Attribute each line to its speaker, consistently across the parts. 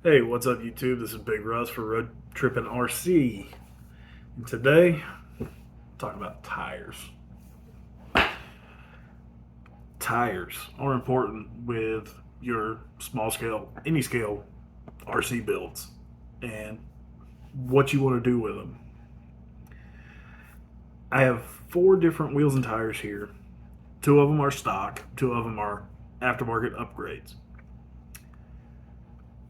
Speaker 1: Hey, what's up, YouTube? This is Big Russ for Road Trippin' RC. And today, talking about tires. Tires are important with your small scale, any scale RC builds and what you want to do with them. I have four different wheels and tires here. Two of them are stock, two of them are aftermarket upgrades.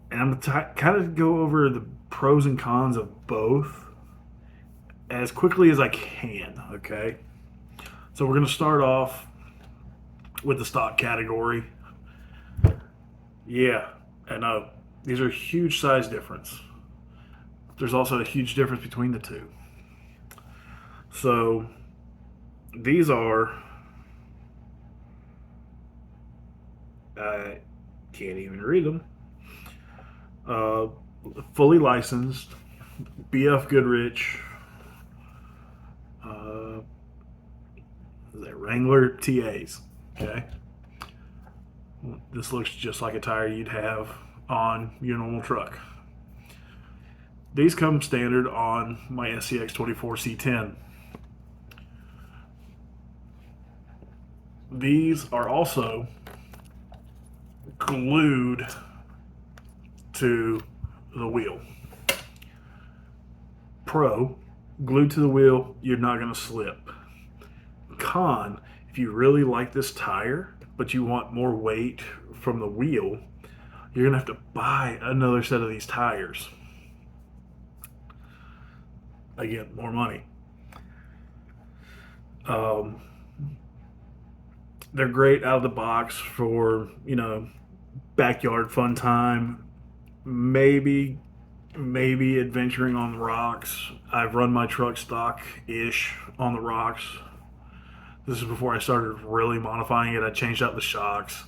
Speaker 1: And I'm going to kind of go over the pros and cons of both as quickly as I can, okay? So we're going to start off with the stock category. Yeah, I know. These are a huge size difference. There's also a huge difference between the two. So these are, I can't even read them, uh, fully licensed BF Goodrich, uh, Wrangler TAs. Okay. This looks just like a tire you'd have on your normal truck. These come standard on my SCX 24C10. These are also glued to the wheel. Pro, glued to the wheel, you're not going to slip. Con, if you really like this tire, but you want more weight from the wheel, you're going to have to buy another set of these tires. Again, more money. They're great out of the box for, backyard fun time. Maybe adventuring on the rocks. I've run my truck stock-ish on the rocks. This is before I started really modifying it. I changed out the shocks.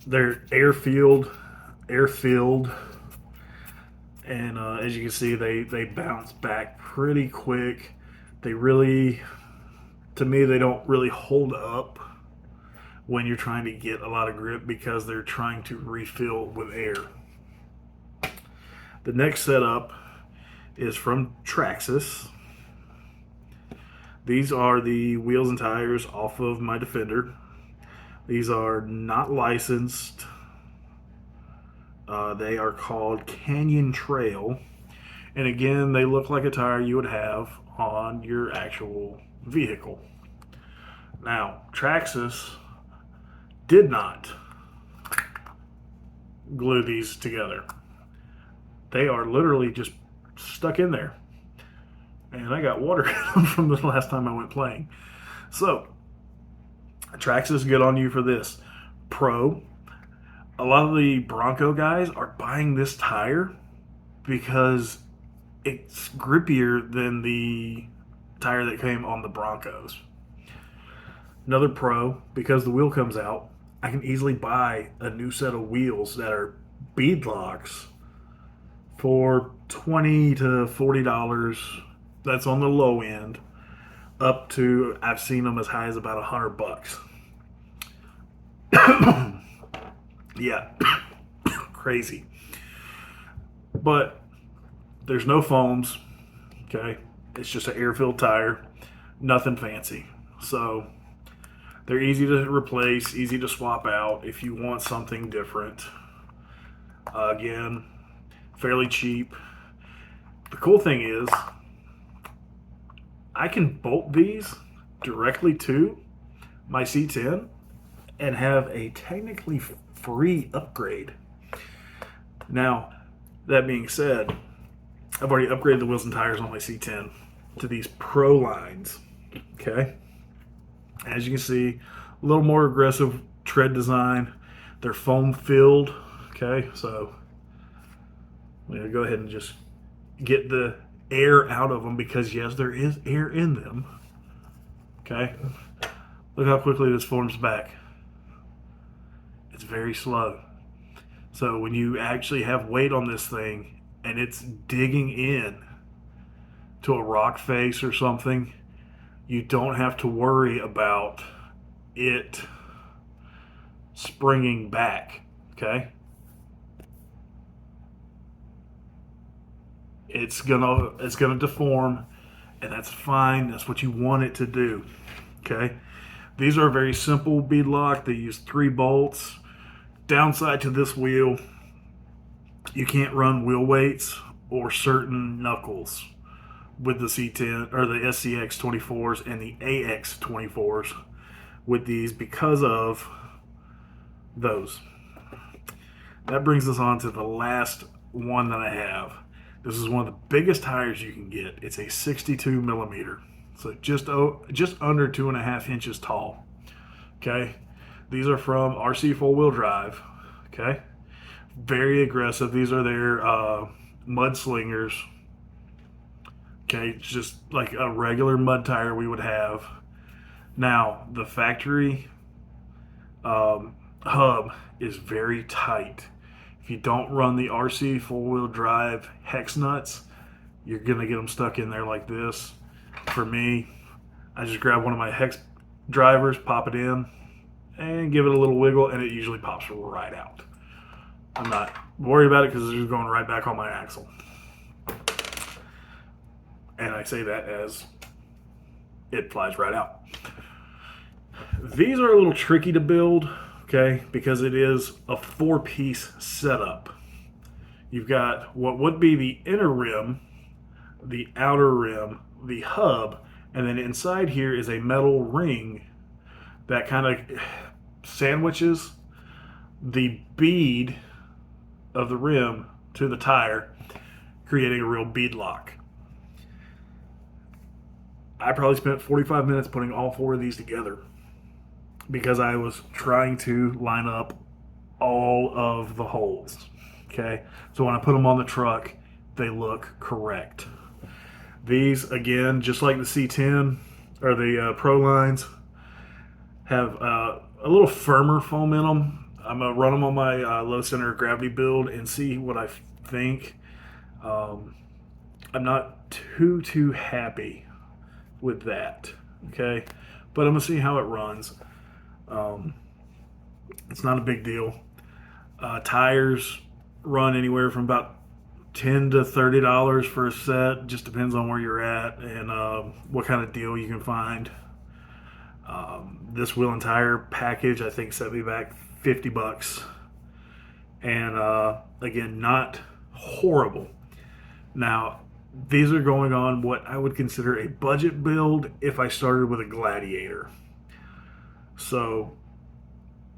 Speaker 1: They're air-filled, and as you can see, they bounce back pretty quick. They really, to me, they don't really hold up when you're trying to get a lot of grip because they're trying to refill with air. The next setup is from Traxxas. These are the wheels and tires off of my Defender. These are not licensed. They are called Canyon Trail. And again, they look like a tire you would have on your actual vehicle. Now, Traxxas did not glue these together. They are literally just stuck in there. And I got water from the last time I went playing. So, Traxxas, good on you for this. Pro, a lot of the Bronco guys are buying this tire because it's grippier than the tire that came on the Broncos. Another pro, because the wheel comes out, I can easily buy a new set of wheels that are bead locks for $20 to $40. That's on the low end. Up to, I've seen them as high as about $100. Yeah, crazy. But there's no foams. Okay, it's just an air-filled tire, nothing fancy. So they're easy to replace, easy to swap out if you want something different. Again, fairly cheap. The cool thing is, I can bolt these directly to my C10 and have a technically free upgrade. Now, that being said, I've already upgraded the wheels and tires on my C10 to these Pro lines. Okay? As you can see, a little more aggressive tread design. They're foam filled. Okay, so I'm going to go ahead and just get the air out of them because, yes, there is air in them. Okay? Look how quickly this forms back. It's very slow. So when you actually have weight on this thing and it's digging in to a rock face or something, you don't have to worry about it springing back. Okay, it's gonna deform, and that's fine. That's what you want it to do. Okay, these are a very simple bead lock. They use 3 bolts. Downside to this wheel, you can't run wheel weights or certain knuckles with the C10 or the SCX 24s and the AX 24s with these because of those. That brings us on to the last one that I have. This is one of the biggest tires you can get. It's a 62 millimeter, so just under 2.5 inches tall. Okay, these are from RC 4-wheel drive. Okay, very aggressive. These are their mudslingers. Okay, it's just like a regular mud tire we would have. Now, the factory hub is very tight. If you don't run the RC 4-wheel drive hex nuts, you're going to get them stuck in there like this. For me, I just grab one of my hex drivers, pop it in, and give it a little wiggle, and it usually pops right out. I'm not worried about it because it's just going right back on my axle. And I say that as it flies right out. These are a little tricky to build, okay, because it is a 4-piece setup. You've got what would be the inner rim, the outer rim, the hub, and then inside here is a metal ring that kind of sandwiches the bead of the rim to the tire, creating a real bead lock. I probably spent 45 minutes putting all 4 of these together because I was trying to line up all of the holes. Okay, so when I put them on the truck, they look correct. These, again, just like the C10 or the Pro lines, have a little firmer foam in them. I'm gonna run them on my low center of gravity build and see what I think. I'm not too happy with that, okay, but I'm gonna see how it runs. It's not a big deal. Tires run anywhere from about $10 to $30 for a set. Just depends on where you're at and what kind of deal you can find. This wheel and tire package, I think, set me back $50, and again, not horrible. Now, these are going on what I would consider a budget build if I started with a Gladiator. So,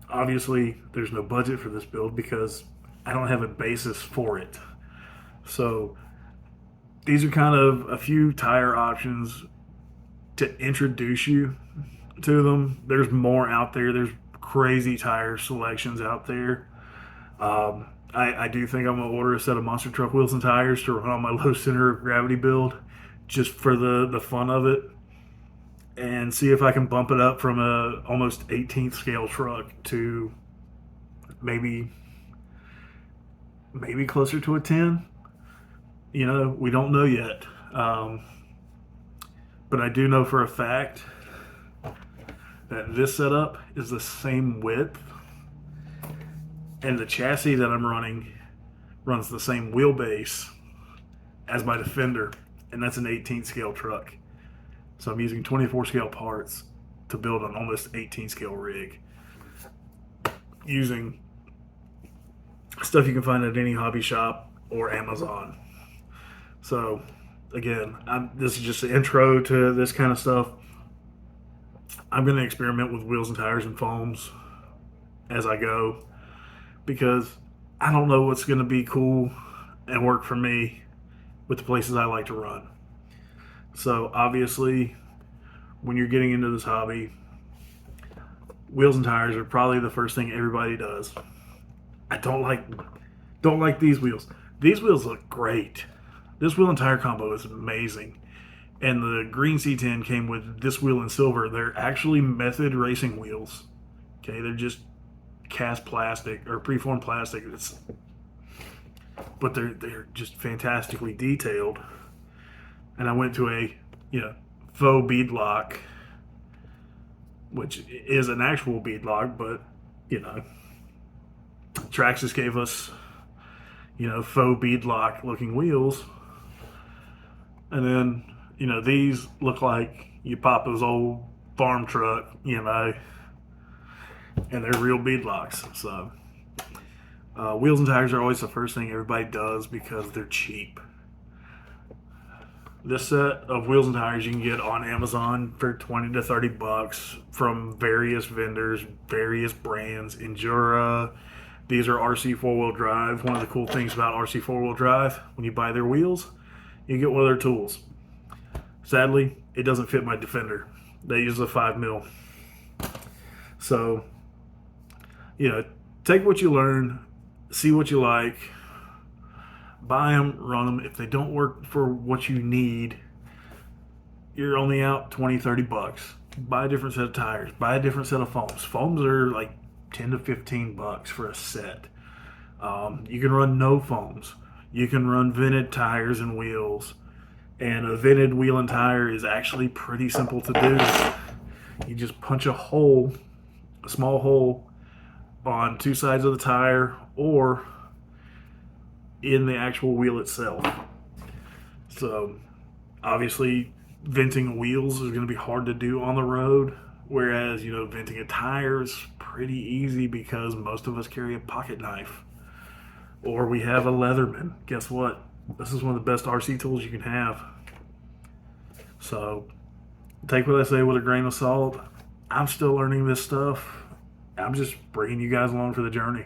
Speaker 1: obviously, there's no budget for this build because I don't have a basis for it. So, these are kind of a few tire options to introduce you to them. There's more out there. There's crazy tire selections out there. I do think I'm going to order a set of monster truck wheels and tires to run on my low center of gravity build just for the fun of it, and see if I can bump it up from a almost 18th scale truck to maybe closer to a 10. You know, we don't know yet. But I do know for a fact that this setup is the same width, and the chassis that I'm running runs the same wheelbase as my Defender, and that's an 18 scale truck. So I'm using 24 scale parts to build an almost 18 scale rig using stuff you can find at any hobby shop or Amazon. So again, this is just an intro to this kind of stuff. I'm going to experiment with wheels and tires and foams as I go, because I don't know what's going to be cool and work for me with the places I like to run. So obviously, when you're getting into this hobby, wheels and tires are probably the first thing everybody does. I don't like these wheels. These wheels look great. This wheel and tire combo is amazing. And the green C10 came with this wheel in silver. They're actually Method racing wheels. Okay, they're just cast plastic or preformed plastic. But they're just fantastically detailed. And I went to a faux bead lock, which is an actual bead lock, but Traxxas gave us, faux beadlock looking wheels. And then, these look like your papa's old farm truck, and they're real beadlocks. So, wheels and tires are always the first thing everybody does because they're cheap. This set of wheels and tires you can get on Amazon for 20 to 30 bucks from various vendors, various brands. Endura. These are RC four-wheel drive. One of the cool things about RC four-wheel drive, when you buy their wheels, you get one of their tools. Sadly, it doesn't fit my Defender. They use a 5 mil. So, take what you learn, see what you like, buy them, run them. If they don't work for what you need, you're only out 20, 30 bucks. Buy a different set of tires. Buy a different set of foams. Foams are like 10 to 15 bucks for a set. You can run no foams. You can run vented tires and wheels. And a vented wheel and tire is actually pretty simple to do. You just punch a hole, a small hole, on two sides of the tire or in the actual wheel itself. So obviously venting wheels is going to be hard to do on the road, whereas venting a tire is pretty easy because most of us carry a pocket knife or we have a Leatherman. Guess what? This is one of the best RC tools you can have. So take what I say with a grain of salt. I'm still learning this stuff. I'm just bringing you guys along for the journey.